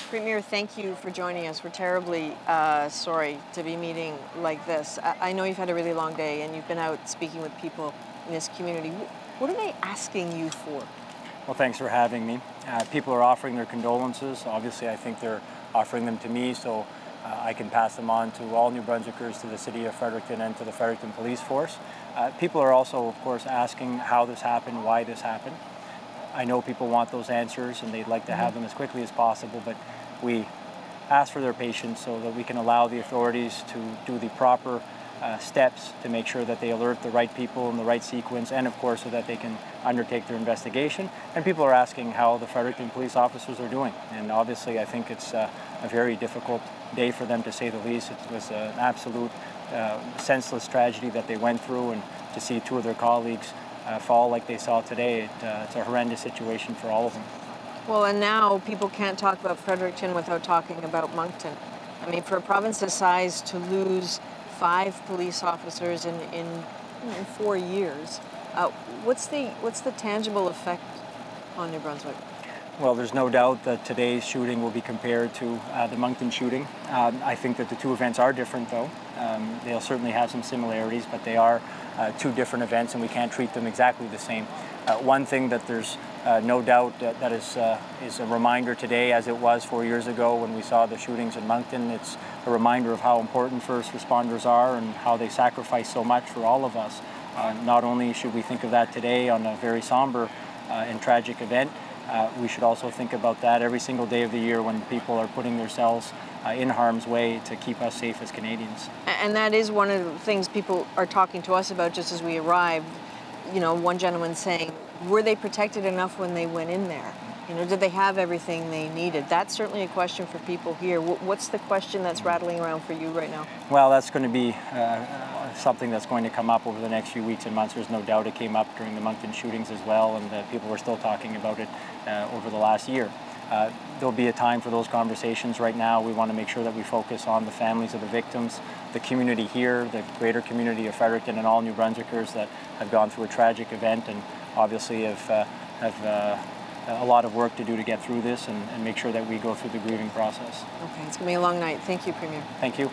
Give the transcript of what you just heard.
Premier, thank you for joining us. We're terribly sorry to be meeting like this. I know you've had a really long day and you've been out speaking with people in this community. What are they asking you for? Well, thanks for having me. People are offering their condolences. Obviously, I think they're offering them to me so I can pass them on to all New Brunswickers, to the City of Fredericton and to the Fredericton Police Force. People are also, of course, asking how this happened, why this happened. I know people want those answers and they'd like to have them as quickly as possible, but we ask for their patience so that we can allow the authorities to do the proper steps to make sure that they alert the right people in the right sequence, and of course so that they can undertake their investigation. And people are asking how the Fredericton police officers are doing, and obviously I think it's a very difficult day for them, to say the least. It was an absolute senseless tragedy that they went through, and to see two of their colleagues fall like they saw today, it's a horrendous situation for all of them. Well, and now people can't talk about Fredericton without talking about Moncton. I mean, for a province this size to lose 5 police officers in 4 years, what's the tangible effect on New Brunswick? Well, there's no doubt that today's shooting will be compared to the Moncton shooting. I think that the two events are different, though. They'll certainly have some similarities, but they are two different events, and we can't treat them exactly the same. One thing that there's no doubt that is a reminder today, as it was 4 years ago when we saw the shootings in Moncton. It's a reminder of how important first responders are and how they sacrifice so much for all of us. Not only should we think of that today on a very somber and tragic event, we should also think about that every single day of the year when people are putting themselves in harm's way to keep us safe as Canadians. And that is one of the things people are talking to us about just as we arrived. You know, one gentleman saying, were they protected enough when they went in there? You know, did they have everything they needed? That's certainly a question for people here. What's the question that's rattling around for you right now? Well, that's going to be something that's going to come up over the next few weeks and months. There's no doubt it came up during the Moncton shootings as well, and people were still talking about it over the last year. There'll be a time for those conversations. Right now, we want to make sure that we focus on the families of the victims, the community here, the greater community of Fredericton, and all New Brunswickers that have gone through a tragic event, and obviously have a lot of work to do to get through this and make sure that we go through the grieving process. Okay, it's going to be a long night. Thank you, Premier. Thank you.